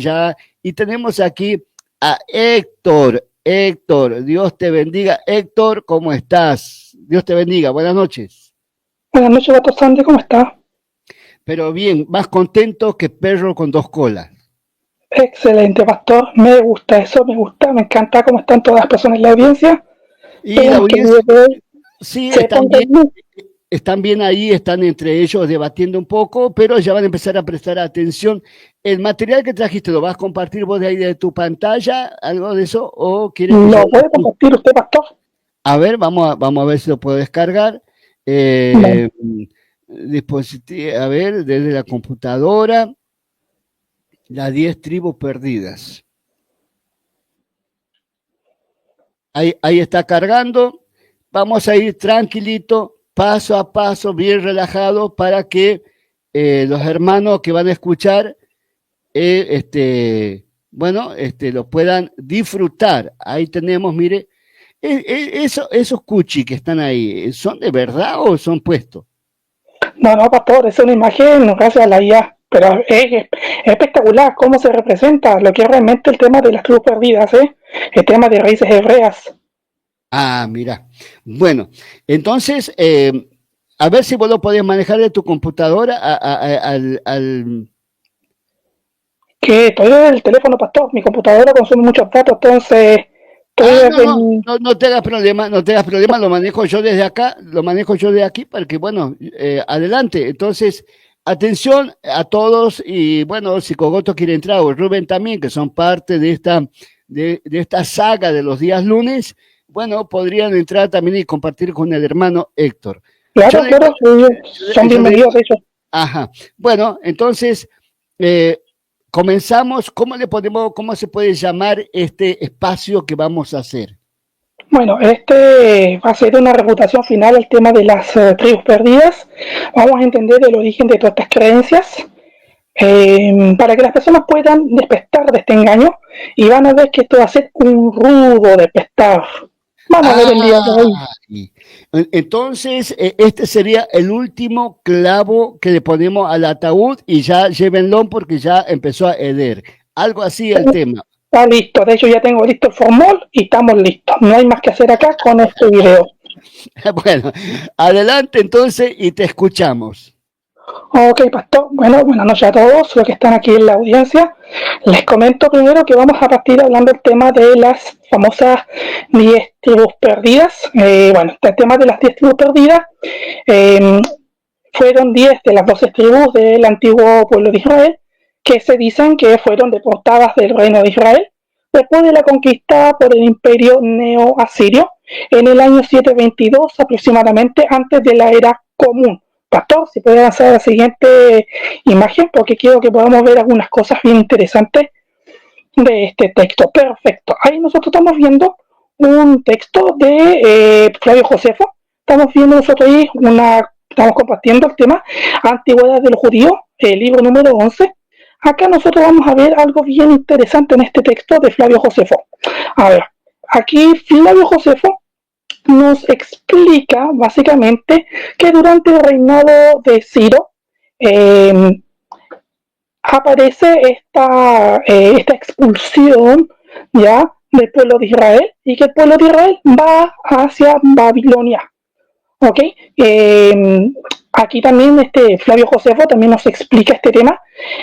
ya, y tenemos aquí a Héctor. Héctor, Dios te bendiga. Héctor, ¿cómo estás? Dios te bendiga, buenas noches. Buenas noches, Gato Sandy, ¿cómo está? Pero bien, más contento que perro con dos colas. Excelente, pastor. Me gusta eso, me gusta, me encanta cómo están todas las personas en la audiencia. Y la Esperemos que el día audiencia, de hoy sí, se ponga bien. están bien ahí, están entre ellos debatiendo un poco, pero ya van a empezar a prestar atención. ¿El material que trajiste lo vas a compartir vos de ahí de tu pantalla, algo de eso, o quieres que yo... ¿Lo puede compartir usted, pastor? A ver, vamos a ver si lo puedo descargar. Bueno, Eh, dispositivo, a ver, desde la computadora, las 10 tribus perdidas. Ahí está cargando. Vamos a ir tranquilito, paso a paso, bien relajado, para que los hermanos que van a escuchar, lo puedan disfrutar. Ahí tenemos, mire, esos cuchi que están ahí, ¿son de verdad o son puestos? no, pastor, es una imagen gracias a la IA, pero es espectacular cómo se representa lo que es realmente el tema de las tribus perdidas, ¿eh? El tema de raíces hebreas. Ah, mira. Bueno, entonces, a ver si vos lo podés manejar de tu computadora al... Que estoy en el teléfono, pastor, mi computadora consume muchos datos, entonces estoy Ah, desde mi... no te hagas problema, no te hagas problema, lo manejo yo desde acá, lo manejo yo de aquí para que, bueno, adelante. Entonces, atención a todos y, bueno, si Cogoto quiere entrar o Rubén también, que son parte de esta saga de los días lunes, bueno, podrían entrar también y compartir con el hermano Héctor. Yo Claro, le claro, son yo le bienvenidos, de hecho. ajá. Bueno, entonces, eh, comenzamos. ¿Cómo se puede llamar este espacio que vamos a hacer? Bueno, este va a ser una reputación final al tema de las tribus perdidas. Vamos a entender el origen de todas estas creencias para que las personas puedan despertar de este engaño y van a ver que esto va a ser un rudo despertar. Vamos a ver el día de hoy. Ah, entonces este sería el último clavo que le ponemos al ataúd y ya llévenlo porque ya empezó a heder. Algo así el tema. Está listo, de hecho ya tengo listo el formol y estamos listos. No hay más que hacer acá con este video. Bueno, adelante entonces y te escuchamos. Ok, pastor. Bueno, buenas noches a todos los que están aquí en la audiencia. Les comento primero que vamos a partir hablando del tema de las famosas 10 tribus perdidas. Bueno, este tema de las 10 tribus perdidas eh, fueron 10 de las 12 tribus del antiguo pueblo de Israel que se dicen que fueron deportadas del reino de Israel después de la conquista por el imperio neo-asirio en el año 722 aproximadamente antes de la era común. Pastor, si puede avanzar a la siguiente imagen, porque quiero que podamos ver algunas cosas bien interesantes de este texto. Perfecto. Ahí nosotros estamos viendo un texto de Flavio Josefo. Estamos viendo nosotros ahí estamos compartiendo el tema Antigüedad de los Judíos, el libro número 11. Acá nosotros vamos a ver algo bien interesante en este texto de Flavio Josefo. A ver, aquí Flavio Josefo nos explica básicamente que durante el reinado de Ciro aparece esta expulsión ya del pueblo de Israel y que el pueblo de Israel va hacia Babilonia. ¿Ok? Aquí también Flavio Josefo también nos explica este tema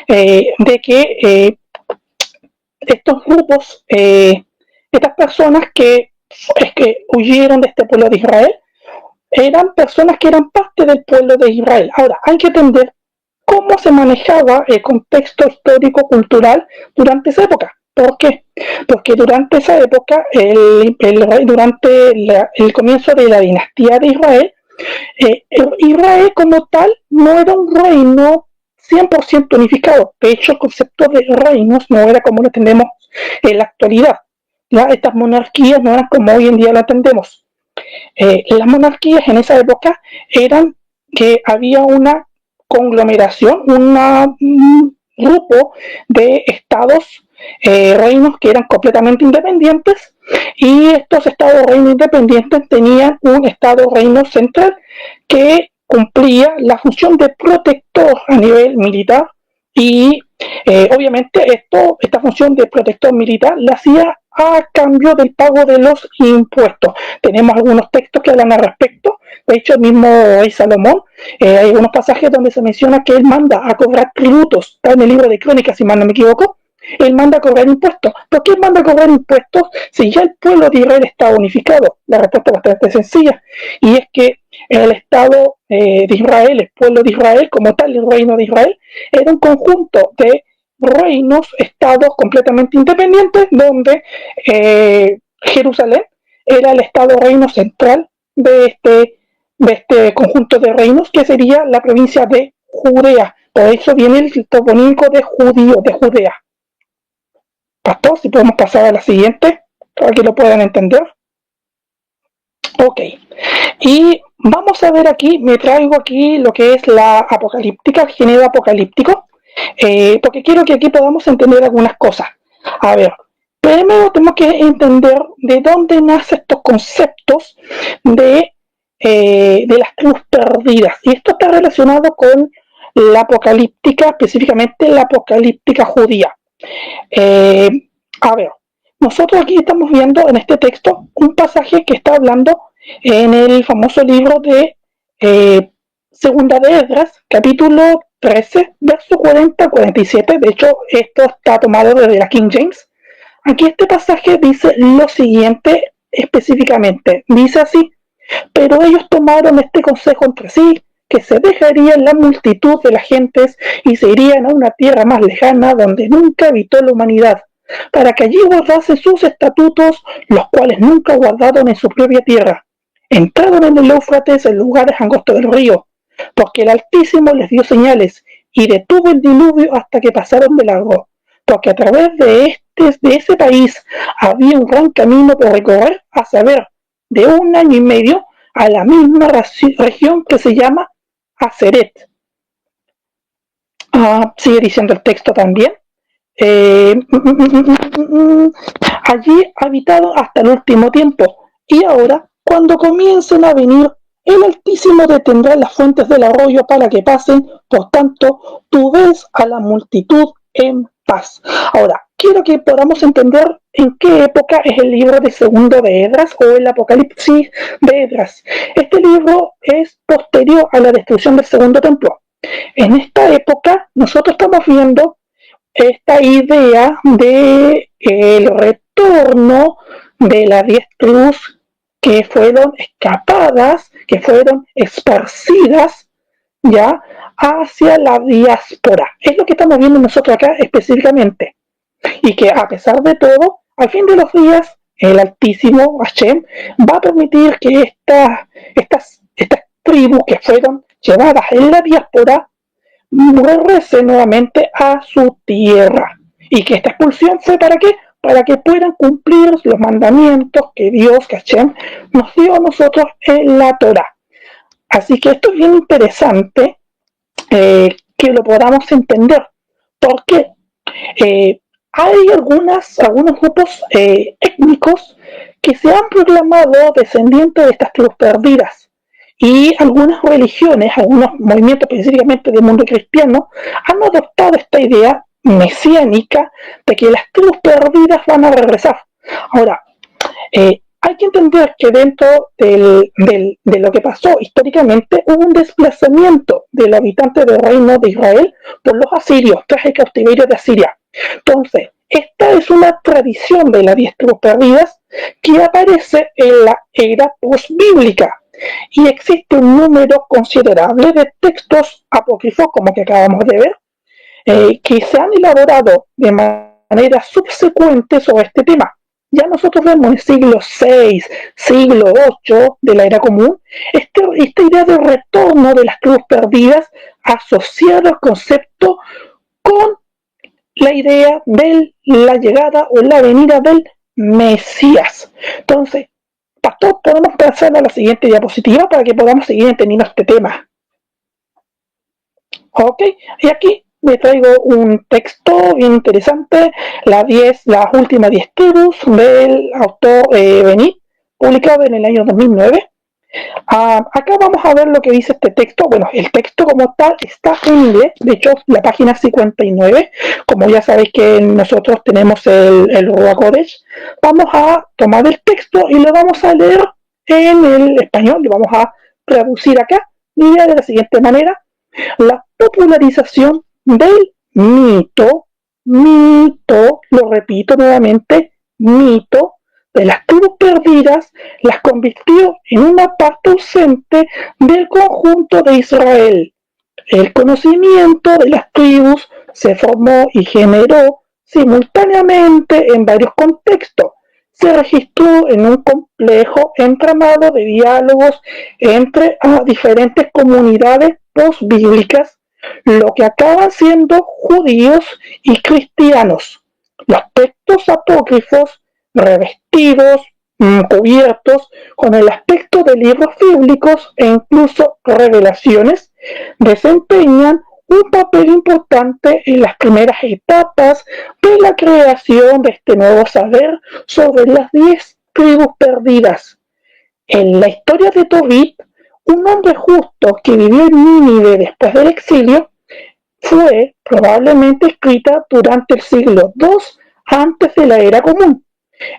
de que estos grupos, estas personas que huyeron de este pueblo de Israel, eran personas que eran parte del pueblo de Israel. Ahora, hay que entender cómo se manejaba el contexto histórico-cultural durante esa época. ¿Por qué? Porque durante esa época, durante el comienzo de la dinastía de Israel, Israel como tal no era un reino 100% unificado. De hecho, el concepto de reinos no era como lo entendemos en la actualidad. ¿Ya? Estas monarquías no eran como hoy en día lo entendemos. Las monarquías en esa época eran que había una conglomeración, un grupo de estados, reinos que eran completamente independientes y estos estados reinos independientes tenían un estado reino central que cumplía la función de protector a nivel militar Y obviamente esta función de protector militar la hacía a cambio del pago de los impuestos. Tenemos algunos textos que hablan al respecto. De hecho, el mismo rey Salomón, hay algunos pasajes donde se menciona que él manda a cobrar tributos. Está en el libro de Crónicas, si mal no me equivoco. Él manda a cobrar impuestos. ¿Por qué manda a cobrar impuestos si ya el pueblo de Israel está unificado? La respuesta es bastante sencilla. Y es que el Estado de Israel, el pueblo de Israel, como tal, el reino de Israel, era un conjunto de reinos, estados completamente independientes, donde Jerusalén era el estado reino central de este conjunto de reinos, que sería la provincia de Judea. Por eso viene el toponímico de judío, de Judea. Pastor, si podemos pasar a la siguiente, para que lo puedan entender. Ok, y vamos a ver aquí, me traigo aquí lo que es la apocalíptica, el género apocalíptico, porque quiero que aquí podamos entender algunas cosas. A ver, primero tenemos que entender de dónde nacen estos conceptos de las tribus perdidas, y esto está relacionado con la apocalíptica, específicamente la apocalíptica judía. A ver, nosotros aquí estamos viendo en este texto un pasaje que está hablando en el famoso libro de Segunda de Esdras, capítulo 13, verso 40-47. De hecho, esto está tomado desde la King James. Aquí este pasaje dice lo siguiente específicamente. Dice así: pero ellos tomaron este consejo entre sí, que se dejarían la multitud de las gentes y se irían a una tierra más lejana donde nunca habitó la humanidad, para que allí guardase sus estatutos, los cuales nunca guardaron en su propia tierra. Entraron en el Éufrates, en lugares angostos del río, porque el Altísimo les dio señales y detuvo el diluvio hasta que pasaron de largo, porque a través de ese país había un gran camino por recorrer, a saber, de 1 año y medio, a la misma región que se llama Aseret. Sigue diciendo el texto también. Allí habitado hasta el último tiempo, y ahora, cuando comiencen a venir, el Altísimo detendrá las fuentes del arroyo para que pasen, por tanto, tú ves a la multitud en paz. Ahora, quiero que podamos entender en qué época es el libro de Segundo de Esdras o el Apocalipsis de Esdras. Este libro es posterior a la destrucción del Segundo Templo. En esta época, nosotros estamos viendo esta idea de el retorno de las 10 tribus que fueron escapadas, que fueron esparcidas ya hacia la diáspora. Es lo que estamos viendo nosotros acá específicamente. Y que a pesar de todo, al fin de los días, el Altísimo Hashem va a permitir que estas tribus que fueron llevadas en la diáspora regresen nuevamente a su tierra. Y que esta expulsión fue ¿para qué? Para que puedan cumplir los mandamientos que Dios, que Hashem, nos dio a nosotros en la Torah. Así que esto es bien interesante que lo podamos entender, porque hay algunos grupos étnicos que se han proclamado descendientes de estas tribus perdidas, y algunas religiones, algunos movimientos específicamente del mundo cristiano, han adoptado esta idea mesiánica de que las tribus perdidas van a regresar. Ahora, hay que entender que dentro de lo que pasó históricamente hubo un desplazamiento del habitante del reino de Israel por los asirios tras el cautiverio de Asiria. Entonces, esta es una tradición de las 10 tribus perdidas que aparece en la era postbíblica, y existe un número considerable de textos apócrifos, como que acabamos de ver, que se han elaborado de manera subsecuente sobre este tema. Ya nosotros vemos en el siglo VI, siglo VIII de la era común, esta idea de retorno de las tribus perdidas asociada al concepto con la idea de la llegada o la venida del Mesías. Entonces, Pastor, podemos pasar a la siguiente diapositiva para que podamos seguir entendiendo este tema. Ok, y aquí me traigo un texto bien interesante, las últimas 10 tribus del autor Benit, publicado en el año 2009. Acá vamos a ver lo que dice este texto. Bueno, el texto como tal está en inglés, de hecho la página 59, como ya sabéis que nosotros tenemos el Ruach Kodesh, vamos a tomar el texto y lo vamos a leer en el español, lo vamos a traducir acá, y de la siguiente manera: la popularización del mito, lo repito nuevamente, mito de las tribus perdidas las convirtió en una parte ausente del conjunto de Israel. El conocimiento de las tribus se formó y generó simultáneamente en varios contextos. Se registró en un complejo entramado de diálogos entre diferentes comunidades postbíblicas, lo que acaban siendo judíos y cristianos. Los textos apócrifos revestidos, cubiertos con el aspecto de libros bíblicos e incluso revelaciones, desempeñan un papel importante en las primeras etapas de la creación de este nuevo saber sobre las 10 tribus perdidas. En la historia de Tobit, un hombre justo que vivió en Nínive después del exilio, fue probablemente escrita durante el siglo II antes de la era común.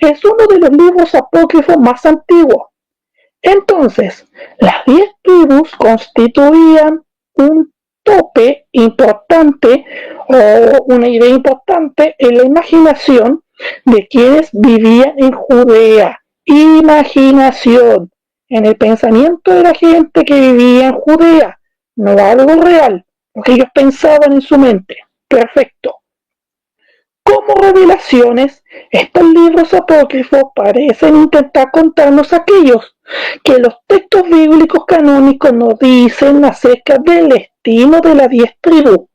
Es uno de los libros apócrifos más antiguos. Entonces, las 10 tribus constituían un tope importante o una idea importante en la imaginación de quienes vivían en Judea. Imaginación en el pensamiento de la gente que vivía en Judea, no algo real, lo que ellos pensaban en su mente. Perfecto. Como revelaciones, estos libros apócrifos parecen intentar contarnos aquellos que los textos bíblicos canónicos nos dicen acerca del destino de las 10 tribus,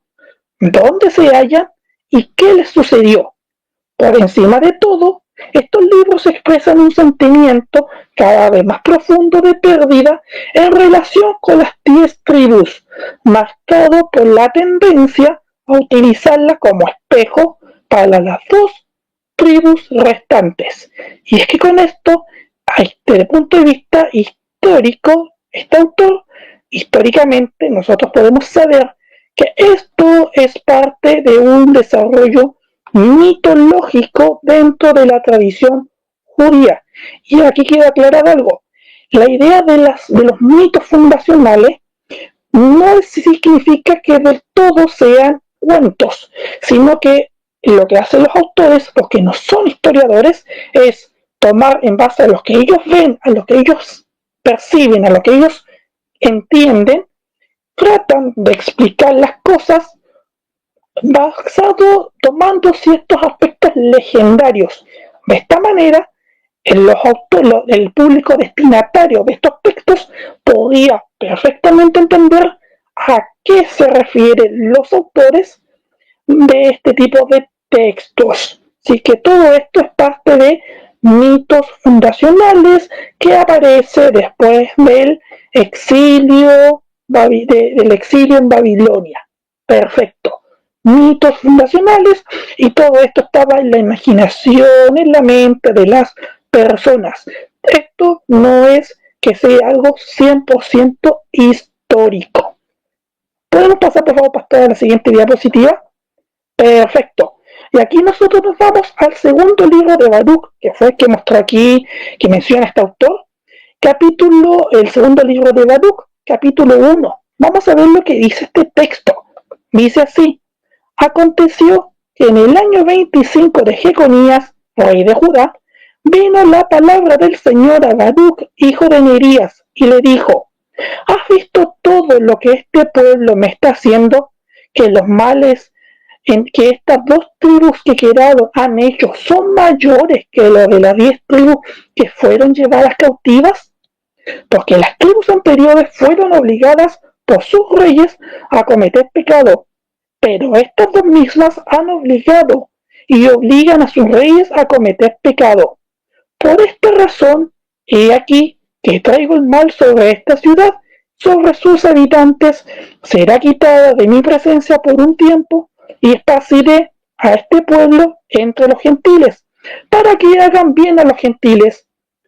dónde se hallan y qué les sucedió. Por encima de todo, estos libros expresan un sentimiento cada vez más profundo de pérdida en relación con las 10 tribus, marcado por la tendencia a utilizarla como espejo para las 2 tribus restantes. Y es que con esto, desde el punto de vista histórico, este autor, históricamente nosotros podemos saber que esto es parte de un desarrollo mitológico dentro de la tradición judía. Y aquí quiero aclarar algo. La idea de los mitos fundacionales no significa que del todo sean cuentos, sino que lo que hacen los autores, los que no son historiadores, es tomar en base a lo que ellos ven, a lo que ellos perciben, a lo que ellos entienden, tratan de explicar las cosas tomando ciertos aspectos legendarios. De esta manera, el público destinatario de estos textos podía perfectamente entender a qué se refieren los autores de este tipo de textos. Así que todo esto es parte de mitos fundacionales que aparece después del exilio en Babilonia. Perfecto. Mitos fundacionales, y todo esto estaba en la imaginación, en la mente de las personas. Esto no es que sea algo 100% histórico. ¿Podemos pasar, por favor, pastor, a la siguiente diapositiva? Perfecto. Y aquí nosotros nos vamos al segundo libro de Baruch, que fue el que mostró aquí, que menciona este autor. El segundo libro de Baruch, capítulo 1. Vamos a ver lo que dice este texto. Dice así: aconteció que en el año 25 de Jeconías, rey de Judá, vino la palabra del Señor a Baruch, hijo de Nerías, y le dijo: ¿has visto todo lo que este pueblo me está haciendo? Que los males en que estas 2 tribus que quedaron han hecho son mayores que los de las 10 tribus que fueron llevadas cautivas, porque las tribus anteriores fueron obligadas por sus reyes a cometer pecado, pero estas 2 mismas han obligado y obligan a sus reyes a cometer pecado. Por esta razón, he aquí que traigo el mal sobre esta ciudad, sobre sus habitantes, será quitada de mi presencia por un tiempo, y esparciré a este pueblo entre los gentiles, para que hagan bien a los gentiles,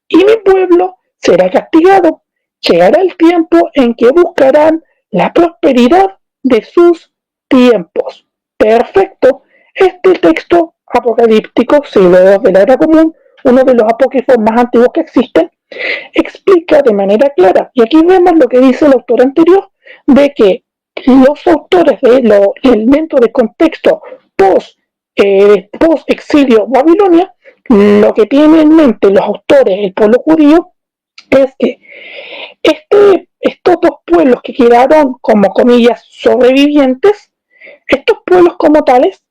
y mi pueblo será castigado, Llegará el tiempo en que buscarán la prosperidad de sus tiempos. Perfecto. Este texto apocalíptico, siglo II de la Era Común, uno de los apócrifos más antiguos que existen, explica de manera clara, y aquí vemos lo que dice el autor anterior, de que los autores dentro del contexto post exilio Babilonia, lo que tienen en mente los autores, el pueblo judío, es que estos dos pueblos que quedaron como comillas sobrevivientes, estos pueblos como tales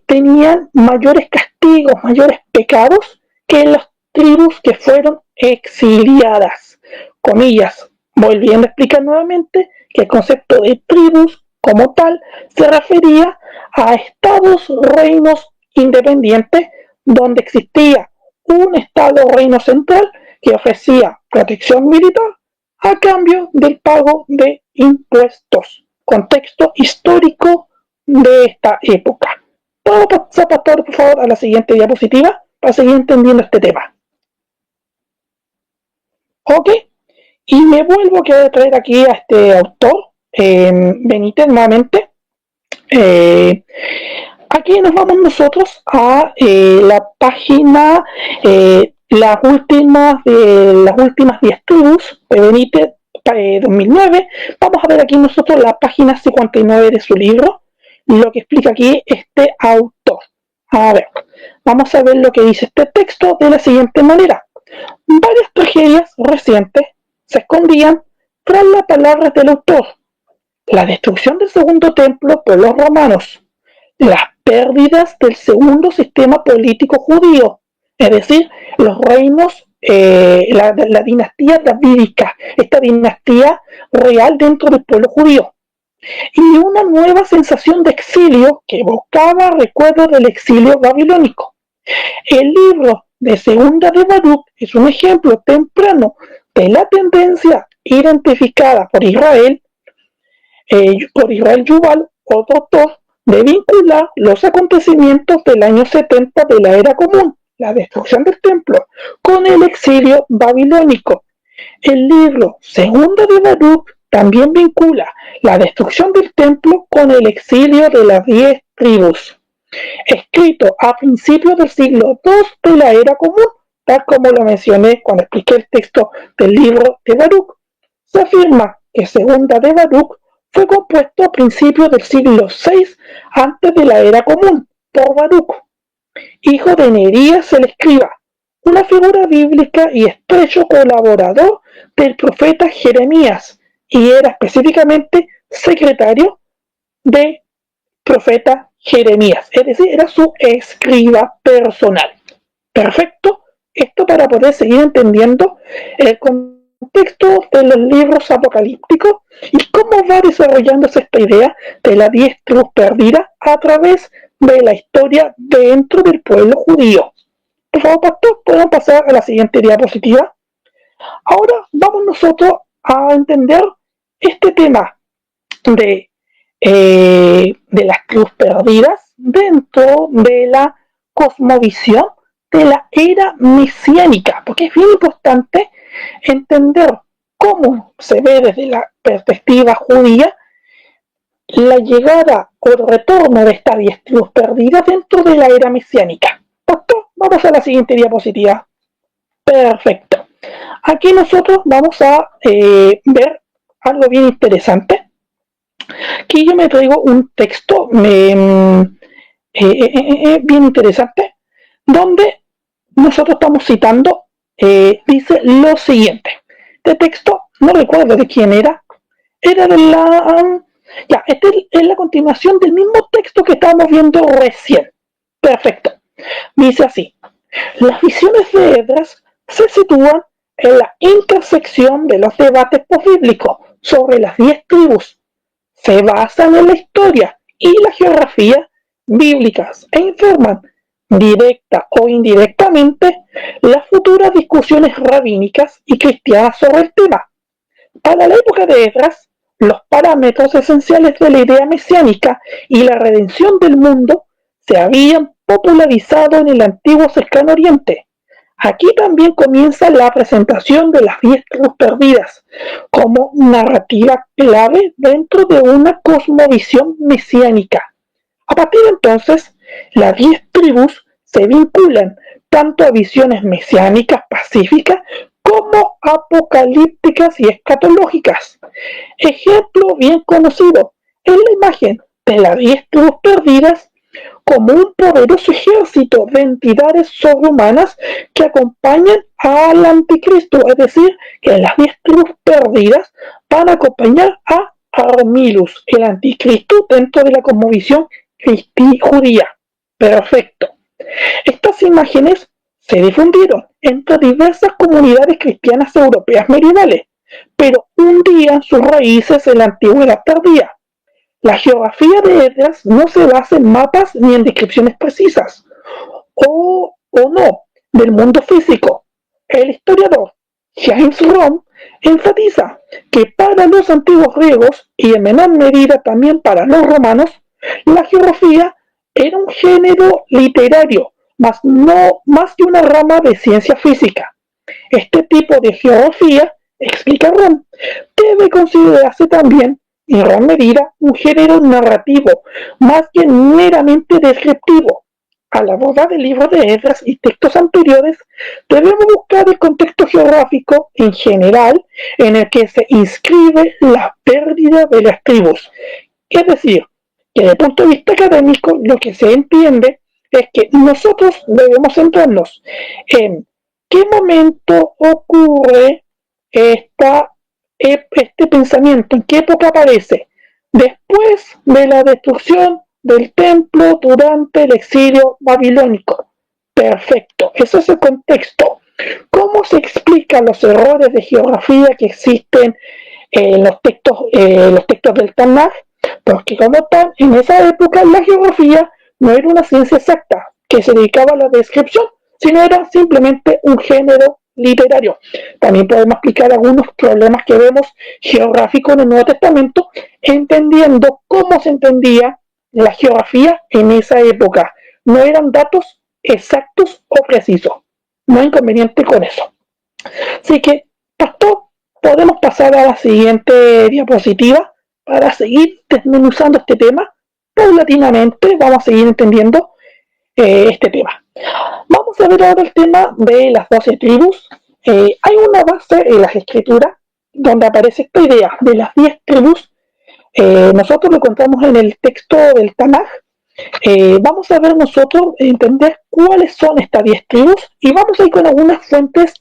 tenían mayores castigos, mayores pecados que las tribus que fueron exiliadas. Comillas, volviendo a explicar nuevamente que el concepto de tribus como tal se refería a estados, reinos independientes donde existía un estado o reino central que ofrecía protección militar a cambio del pago de impuestos. Contexto histórico de esta época. ¿Puedo pasar, pastor, por favor, a la siguiente diapositiva para seguir entendiendo este tema? Ok, y me vuelvo a traer aquí a este autor, Benítez, nuevamente. Aquí nos vamos nosotros a la página, las últimas 10 tribus de Benítez 2009. Vamos a ver aquí nosotros la página 59 de su libro, lo que explica aquí este autor. A ver, vamos a ver lo que dice este texto de la siguiente manera. Varias tragedias recientes se escondían tras las palabras del autor. La destrucción del segundo templo por los romanos, las pérdidas del segundo sistema político judío, es decir, los reinos, la dinastía davídica, esta dinastía real dentro del pueblo judío, y una nueva sensación de exilio que evocaba recuerdos del exilio babilónico. El libro de Segunda de Baruch es un ejemplo temprano de la tendencia identificada por Israel Yuval, otro autor, de vincular los acontecimientos del año 70 de la Era Común, la destrucción del templo, con el exilio babilónico. El libro Segunda de Baruch también vincula la destrucción del templo con el exilio de las 10 tribus. Escrito a principios del siglo II de la Era Común, tal como lo mencioné cuando expliqué el texto del libro de Baruch, se afirma que Segunda de Baruch fue compuesto a principios del siglo VI antes de la Era Común por Baruch, hijo de Nerías el escriba, una figura bíblica y estrecho colaborador del profeta Jeremías, y era específicamente secretario del profeta Jeremías, es decir, era su escriba personal. Perfecto, esto para poder seguir entendiendo el contexto de los libros apocalípticos y cómo va desarrollándose esta idea de las 10 tribus perdidas a través de la historia dentro del pueblo judío. Por favor, pastor, podemos pasar a la siguiente diapositiva. Ahora vamos nosotros a entender este tema de las tribus perdidas dentro de la cosmovisión de la era mesiánica, porque es bien importante entender cómo se ve desde la perspectiva judía la llegada o el retorno de estas 10 tribus perdidas dentro de la era mesiánica. Pastor, vamos a la siguiente diapositiva. Perfecto. Aquí nosotros vamos a ver algo bien interesante. Aquí yo me traigo un texto bien interesante, donde nosotros estamos citando, dice lo siguiente. Este texto, no recuerdo de quién era de la... esta es la continuación del mismo texto que estábamos viendo recién. Perfecto. Dice así. Las visiones de Esdras se sitúan en la intersección de los debates posbíblicos sobre las 10 tribus. Se basan en la historia y la geografía bíblicas e informan, directa o indirectamente, las futuras discusiones rabínicas y cristianas sobre el tema. Para la época de Esdras, los parámetros esenciales de la idea mesiánica y la redención del mundo se habían popularizado en el antiguo cercano oriente. Aquí también comienza la presentación de las 10 tribus perdidas como narrativa clave dentro de una cosmovisión mesiánica. A partir de entonces, las 10 tribus se vinculan tanto a visiones mesiánicas pacíficas como apocalípticas y escatológicas. Ejemplo bien conocido es la imagen de las 10 tribus perdidas como un poderoso ejército de entidades sobrehumanas que acompañan al anticristo, es decir, que las 10 tribus perdidas van a acompañar a Armilus, el anticristo, dentro de la cosmovisión judía. Perfecto. Estas imágenes se difundieron entre diversas comunidades cristianas europeas medievales, pero hundían sus raíces en la antigüedad tardía. La geografía de Esdras no se basa en mapas ni en descripciones precisas, o no, del mundo físico. El historiador James Romm enfatiza que para los antiguos griegos, y en menor medida también para los romanos, la geografía era un género literario, más que una rama de ciencia física. Este tipo de geografía, explica Romm, debe considerarse también en gran medida un género narrativo, más que meramente descriptivo. Al abordar el libro de Esdras y textos anteriores, debemos buscar el contexto geográfico en general en el que se inscribe la pérdida de las tribus. Es decir, que desde el punto de vista académico lo que se entiende es que nosotros debemos centrarnos en qué momento ocurre este pensamiento, en qué época aparece, después de la destrucción del templo durante el exilio babilónico. Perfecto, ese es el contexto. ¿Cómo se explican los errores de geografía que existen en los textos del Tanaj? Porque como tal, en esa época la geografía no era una ciencia exacta que se dedicaba a la descripción, sino era simplemente un género literario. También podemos explicar algunos problemas que vemos geográficos en el Nuevo Testamento, entendiendo cómo se entendía la geografía en esa época. No eran datos exactos o precisos. No hay inconveniente con eso. Así que, pastor, podemos pasar a la siguiente diapositiva para seguir desmenuzando este tema. Paulatinamente vamos a seguir entendiendo este tema. Vamos a ver ahora el tema de las 12 tribus. Hay una base en las escrituras donde aparece esta idea de las 10 tribus. Nosotros lo encontramos en el texto del Tanaj. Vamos a ver nosotros, entender cuáles son estas 10 tribus y vamos a ir con algunas fuentes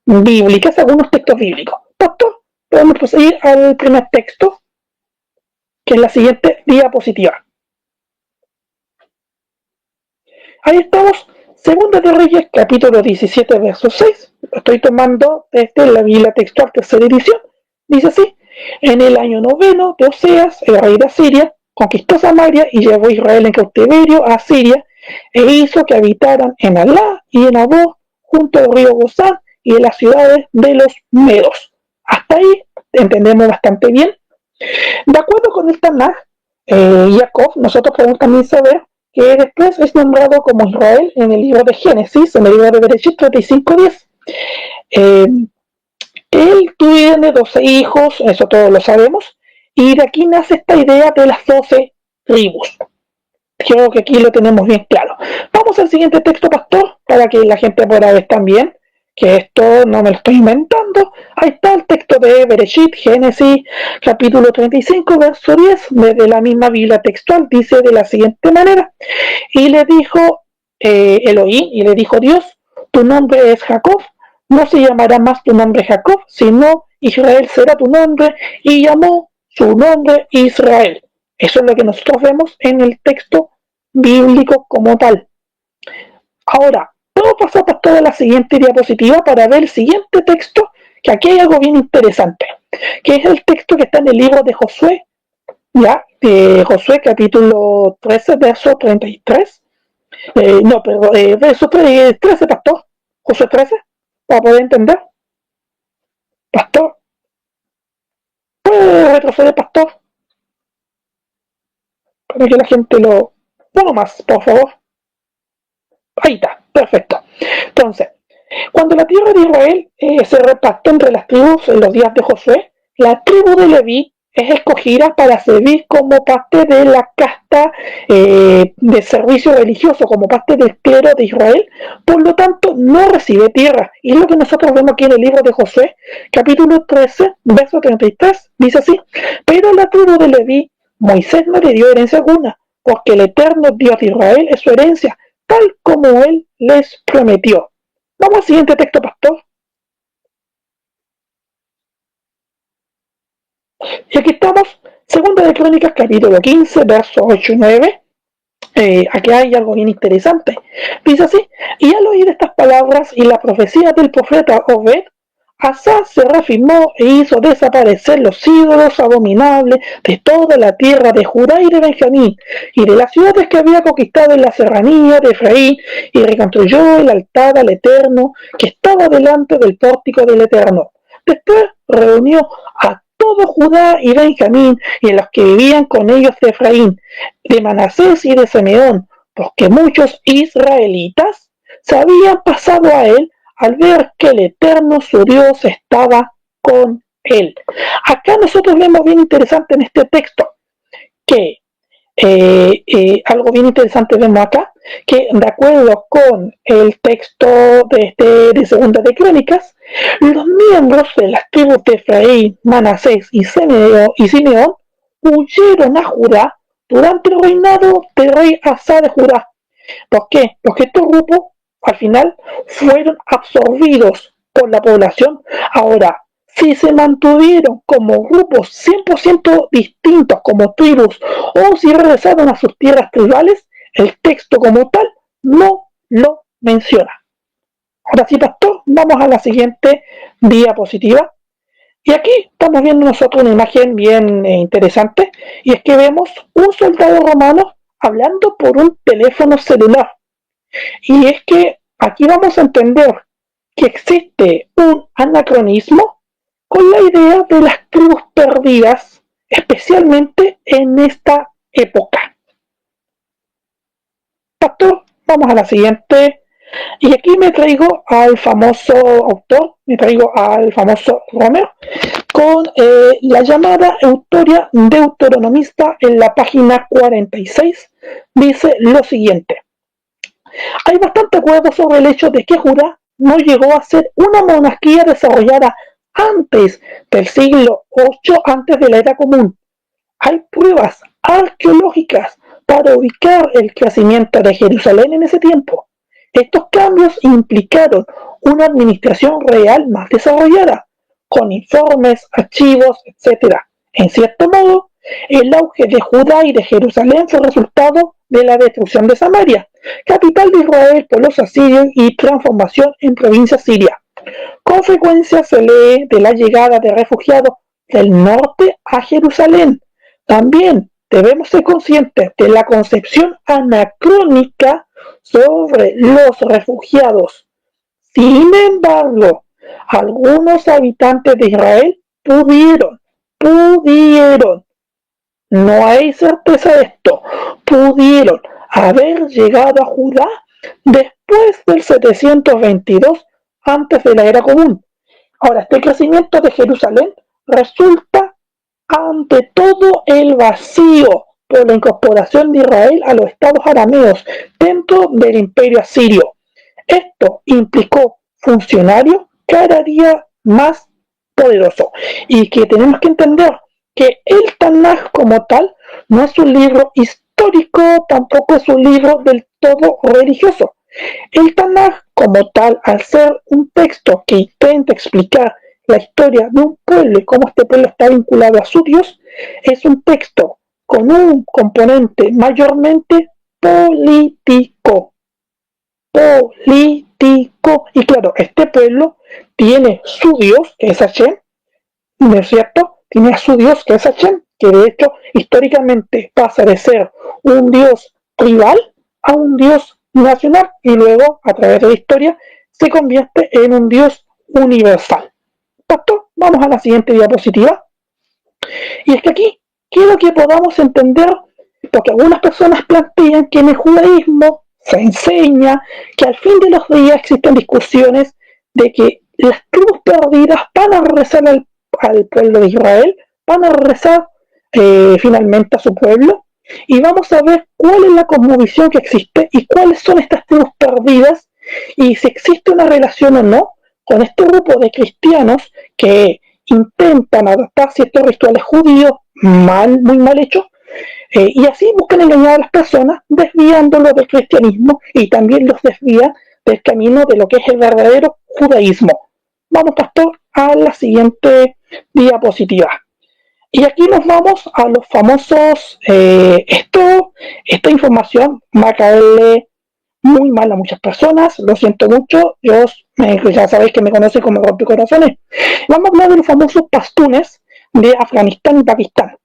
bíblicas, algunos textos bíblicos. Pastor, podemos proseguir al primer texto, que es la siguiente diapositiva. Ahí estamos, Segunda de Reyes, capítulo 17, verso 6. Lo estoy tomando desde la Biblia textual, tercera edición. Dice así: en el año 9 de Oseas, el rey de Asiria conquistó Samaria y llevó a Israel en cautiverio a Asiria, e hizo que habitaran en Alá y en Abó, junto al río Gozán y en las ciudades de los Medos. Hasta ahí entendemos bastante bien. De acuerdo con el Tanaj, Jacob, nosotros podemos también saber que después es nombrado como Israel en el libro de Génesis, en el libro de Bereshit 35:10. Él tiene 12 hijos, eso todos lo sabemos, y de aquí nace esta idea de las 12 tribus. Creo que aquí lo tenemos bien claro. Vamos al siguiente texto, pastor, para que la gente pueda ver también que esto no me lo estoy inventando. Ahí está el texto de Bereshit, Génesis, capítulo 35, verso 10, desde la misma Biblia textual, dice de la siguiente manera: y le dijo Elohim, y le dijo Dios, tu nombre es Jacob, no se llamará más tu nombre Jacob, sino Israel será tu nombre, y llamó su nombre Israel. Eso es lo que nosotros vemos en el texto bíblico como tal. Ahora, puedo pasar por toda la siguiente diapositiva para ver el siguiente texto, que aquí hay algo bien interesante, que es el texto que está en el libro de Josué, ya, de Josué capítulo 13, verso 33. No, perdón, verso 13, pastor. Josué 13, para poder entender. Pastor, ¿puede retroceder, pastor? Para que la gente lo... Uno más, por favor. Ahí está, perfecto. Entonces, Cuando la tierra de Israel se repartió entre las tribus en los días de Josué, la tribu de Leví es escogida para servir como parte de la casta de servicio religioso, como parte del clero de Israel, por lo tanto no recibe tierra. Y es lo que nosotros vemos aquí en el libro de Josué, capítulo 13, verso 33, dice así: pero la tribu de Leví, Moisés no le dio herencia alguna, porque el eterno Dios de Israel es su herencia, tal como él les prometió. Vamos al siguiente texto, pastor. Y aquí estamos, segunda de Crónicas, capítulo 15, versos 8 y 9. Aquí hay algo bien interesante. Dice así: y al oír estas palabras y la profecía del profeta Obed, Asa se reafirmó e hizo desaparecer los ídolos abominables de toda la tierra de Judá y de Benjamín, y de las ciudades que había conquistado en la serranía de Efraín, y reconstruyó el altar al Eterno que estaba delante del pórtico del Eterno. Después reunió a todo Judá y Benjamín, y a los que vivían con ellos de Efraín, de Manasés y de Simeón, porque muchos israelitas se habían pasado a él al ver que el Eterno su Dios estaba con él. Acá nosotros vemos bien interesante en este texto que algo bien interesante vemos acá, que de acuerdo con el texto de Segunda de Crónicas, los miembros de las tribus de Efraín, Manasés y Simeón huyeron a Judá durante el reinado del rey Asa de Judá. ¿Por qué? Porque estos grupos al final fueron absorbidos por la población. Ahora, si se mantuvieron como grupos 100% distintos, como tribus, o si regresaron a sus tierras tribales, el texto como tal no lo menciona. Ahora sí, pastor, vamos a la siguiente diapositiva. Y aquí estamos viendo nosotros una imagen bien interesante, y es que vemos un soldado romano hablando por un teléfono celular. Y es que aquí vamos a entender que existe un anacronismo con la idea de las tribus perdidas, especialmente en esta época. Pastor, vamos a la siguiente. Y aquí me traigo al famoso autor, me traigo al famoso Romero, con la llamada Historia Deuteronomista en la página 46. Dice lo siguiente: hay bastante acuerdo sobre el hecho de que Judá no llegó a ser una monarquía desarrollada antes del siglo VIII, antes de la Era Común. Hay pruebas arqueológicas para ubicar el crecimiento de Jerusalén en ese tiempo. Estos cambios implicaron una administración real más desarrollada, con informes, archivos, etc. En cierto modo, el auge de Judá y de Jerusalén fue resultado de la destrucción de Samaria, capital de Israel por los asirios, y transformación en provincia siria. Con frecuencia se lee de la llegada de refugiados del norte a Jerusalén. También debemos ser conscientes de la concepción anacrónica sobre los refugiados. Sin embargo, algunos habitantes de Israel pudieron, no hay certeza de esto, pudieron haber llegado a Judá después del 722 antes de la Era Común. Ahora, este crecimiento de Jerusalén resulta ante todo el vacío por la incorporación de Israel a los estados arameos dentro del imperio asirio. Esto implicó funcionarios cada día más poderosos, y que tenemos que entender que el Tanaj como tal no es un libro histórico, tampoco es un libro del todo religioso. El Tanaj como tal, al ser un texto que intenta explicar la historia de un pueblo y cómo este pueblo está vinculado a su Dios, es un texto con un componente mayormente político. Y claro, este pueblo tiene su Dios, que es Hashem, ¿no es cierto? Tiene a su Dios, que es Hashem, que de hecho históricamente pasa de ser un Dios rival a un Dios nacional, y luego a través de la historia se convierte en un Dios universal. Pastor, vamos a la siguiente diapositiva. Y es que aquí quiero que podamos entender, porque algunas personas plantean que en el judaísmo se enseña que al fin de los días existen discusiones de que las tribus perdidas van a regresar al pueblo de Israel, van a regresar finalmente a su pueblo, y vamos a ver cuál es la cosmovisión que existe y cuáles son estas tribus perdidas, y si existe una relación o no con este grupo de cristianos que intentan adaptar ciertos rituales judíos muy mal hechos, y así buscan engañar a las personas desviándolos del cristianismo y también los desvían del camino de lo que es el verdadero judaísmo. Vamos, pastor, a la siguiente diapositiva. Y aquí nos vamos a los famosos, esta información va a caerle muy mal a muchas personas, lo siento mucho, ya sabéis que me conocen como rompecorazones. Vamos a hablar de los famosos pastunes de Afganistán y Pakistán.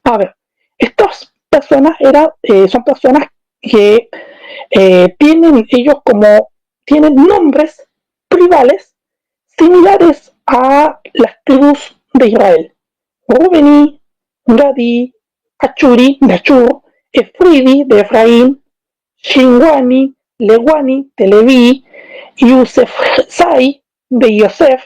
A ver, estas personas son personas que tienen nombres tribales similares a las tribus de Israel. Rubení, Gadi, Achuri, de Achur, Efridi, de Efraín, Shinwani, Lewani, de Leví, Yusefzai, de Yosef.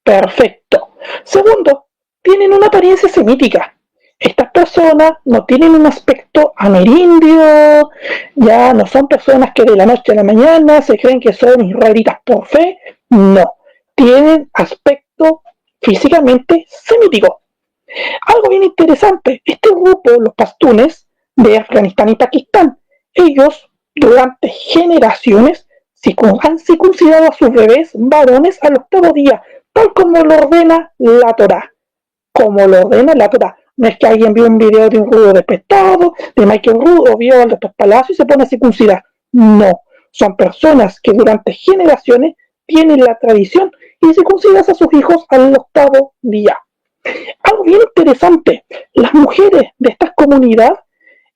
Perfecto. Segundo, tienen una apariencia semítica. Estas personas no tienen un aspecto amerindio, ya no son personas que de la noche a la mañana se creen que son israelitas por fe, no, tienen aspecto físicamente semítico. Algo bien interesante, este grupo, los pastunes de Afganistán y Pakistán, ellos durante generaciones han circuncidado a sus bebés varones al octavo día, tal como lo ordena la Torá. Como lo ordena la Torá. No es que alguien vio un video de un rudo despestado, de Michael Rudo, o vio al Dr. Palacio y se pone a circuncidar. No, son personas que durante generaciones tienen la tradición y circuncidan a sus hijos al octavo día. Algo bien interesante, las mujeres de esta comunidad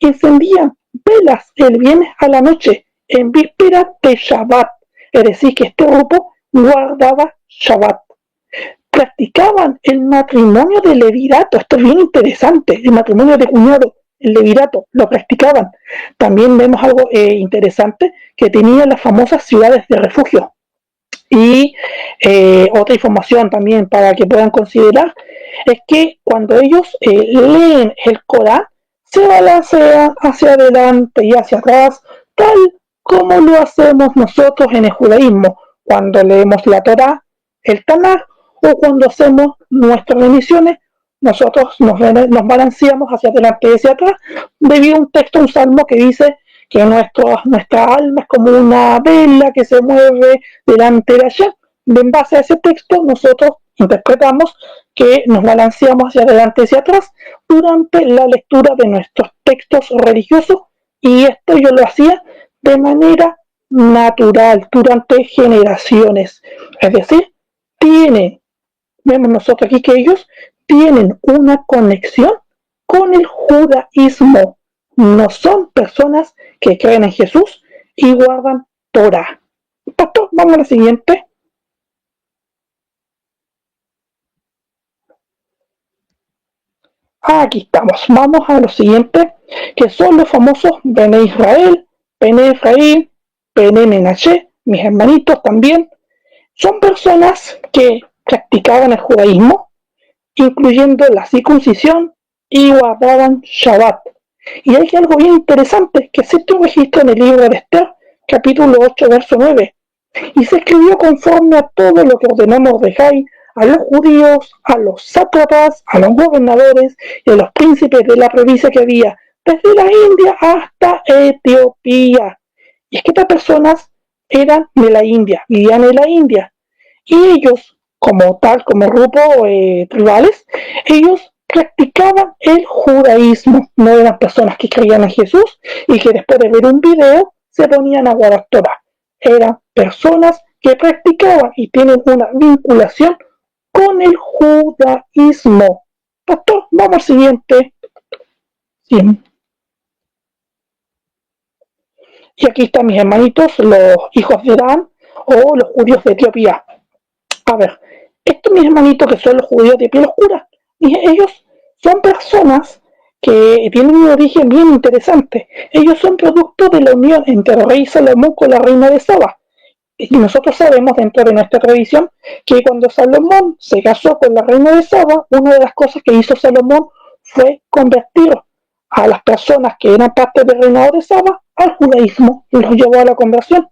encendían velas el viernes a la noche en víspera de Shabbat, es decir, que este grupo guardaba Shabbat. Practicaban el matrimonio de levirato, esto es bien interesante, el matrimonio de cuñado, el levirato, lo practicaban. También vemos algo interesante, que tenían las famosas ciudades de refugio. Y otra información también para que puedan considerar es que cuando ellos leen el Corán, se balancean hacia adelante y hacia atrás, tal como lo hacemos nosotros en el judaísmo, cuando leemos la Torá, el Tanaj, o cuando hacemos nuestras remisiones, nosotros nos balanceamos hacia adelante y hacia atrás, debido a un texto, un salmo que dice que nuestra alma es como una vela que se mueve delante de allá. En base a ese texto, nosotros interpretamos que nos balanceamos hacia adelante y hacia atrás durante la lectura de nuestros textos religiosos, y esto yo lo hacía de manera natural durante generaciones. Es decir, vemos nosotros aquí que ellos tienen una conexión con el judaísmo. No son personas que creen en Jesús y guardan Torah. Pastor, vamos a la siguiente. Aquí estamos. Vamos a lo siguiente, que son los famosos Bene Israel, Bene Efraín, Bene Menashe, mis hermanitos también. Son personas que practicaban el judaísmo, incluyendo la circuncisión, y guardaban Shabbat. Y hay algo bien interesante, que existe un registro en el libro de Esther, capítulo 8, verso 9, y se escribió conforme a todo lo que ordenó Mordejai a los judíos, a los sátrapas, a los gobernadores y a los príncipes de la provincia que había, desde la India hasta Etiopía. Y es que estas personas eran de la India, vivían en la India, y ellos, como grupo tribales, ellos practicaban el judaísmo. No eran personas que creían en Jesús y que después de ver un video se ponían a guardar Torah. Eran personas que practicaban y tienen una vinculación con el judaísmo. Pastor, vamos al siguiente. Sí. Y aquí están mis hermanitos, los hijos de Dan, o los judíos de Etiopía. A ver, estos mis hermanitos que son los judíos de piel oscura, ellos son personas que tienen un origen bien interesante. Ellos son producto de la unión entre el rey Salomón con la reina de Saba. y nosotros sabemos dentro de nuestra tradición que cuando Salomón se casó con la reina de Saba, una de las cosas que hizo Salomón fue convertir a las personas que eran parte del reinado de Saba al judaísmo y los llevó a la conversión.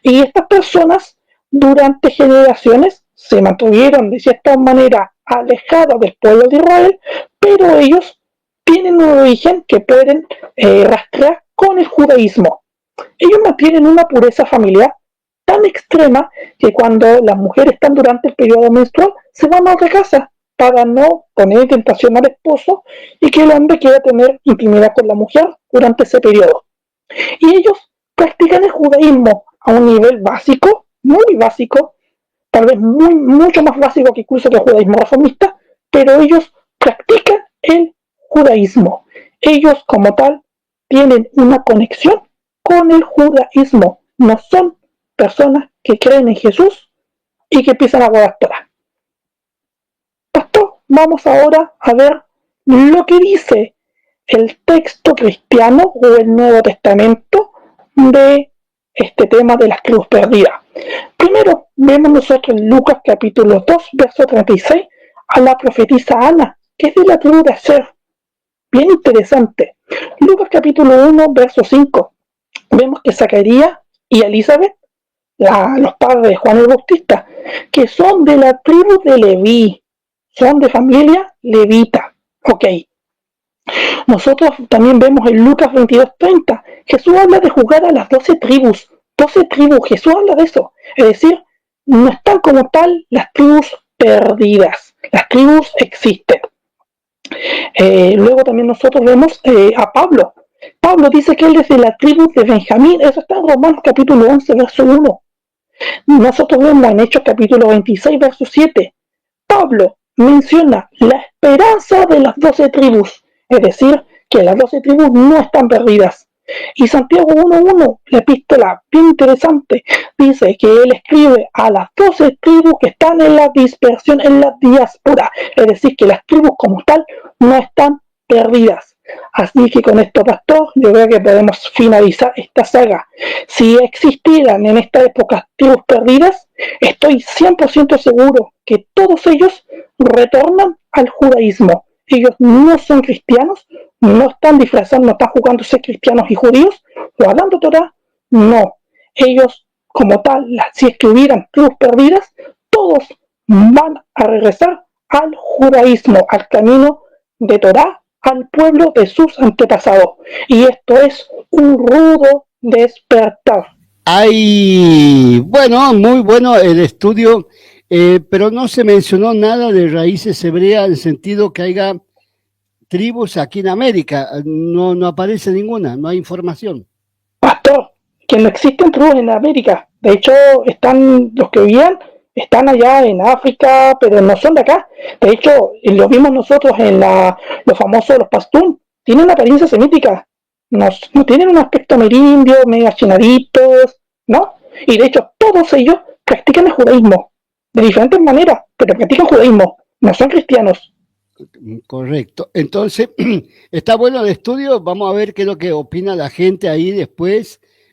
Y estas personas durante generaciones se mantuvieron de cierta manera alejadas del pueblo de Israel, pero ellos tienen un origen que pueden rastrear con el judaísmo. Ellos mantienen una pureza familiar tan extrema que cuando las mujeres están durante el periodo menstrual se van a otra casa para no poner en tentación al esposo y que el hombre quiera tener intimidad con la mujer durante ese periodo. Y ellos practican el judaísmo a un nivel básico, muy básico, tal vez mucho más básico que incluso que el judaísmo reformista, pero ellos practican el judaísmo. Ellos como tal tienen una conexión con el judaísmo. No son personas que creen en Jesús y que empiezan a guardar Torah. Pastor, vamos ahora a ver lo que dice el texto cristiano o el Nuevo Testamento de este tema de las tribus perdidas. Primero vemos nosotros en Lucas capítulo 2, verso 36, a la profetisa Ana, que es de la tribu de Aser. Bien interesante. Lucas capítulo 1, verso 5. Vemos que Zacarías y Elizabeth, los padres de Juan el Bautista, que son de la tribu de Leví, son de familia levita. Ok. Nosotros también vemos en Lucas 22:30, Jesús habla de juzgar a las 12 tribus. 12 tribus, Jesús habla de eso. Es decir, no están como tal las tribus perdidas. Las tribus existen. Luego también nosotros vemos a Pablo. Pablo dice que él es de la tribu de Benjamín. Eso está en Romanos capítulo 11, verso 1. Nosotros vemos en Hechos capítulo 26, verso 7. Pablo menciona la esperanza de las 12 tribus. Es decir, que las 12 tribus no están perdidas. Y Santiago 1.1, la epístola bien interesante, dice que él escribe a las 12 tribus que están en la dispersión, en la diáspora. Es decir, que las tribus como tal no están perdidas. Así que con esto, pastor, yo creo que podemos finalizar esta saga. Si existieran en esta época tribus perdidas, estoy 100% seguro que todos ellos retornan al judaísmo. Ellos no son cristianos, no están disfrazando, no están jugando ser cristianos y judíos, guardando Torah, no. Ellos, como tal, si escribieran tribus perdidas, todos van a regresar al judaísmo, al camino de Torah, al pueblo de sus antepasados. Y esto es un rudo despertar. Ay, bueno, muy bueno el estudio, pero no se mencionó nada de raíces hebreas en el sentido que haya tribus aquí en América. No, no aparece ninguna, no hay información. Pastor, que no existen tribus en América. De hecho, están los que vivían, están allá en África, pero no son de acá. De hecho, lo vimos nosotros en los famosos los pastún. Tienen una apariencia semítica. No tienen un aspecto amerindio, medio achinaditos, ¿no? Y de hecho, todos ellos practican el judaísmo. De diferentes maneras, pero practican judaísmo. No son cristianos. Correcto. Entonces, está bueno el estudio. Vamos a ver qué es lo que opina la gente ahí después.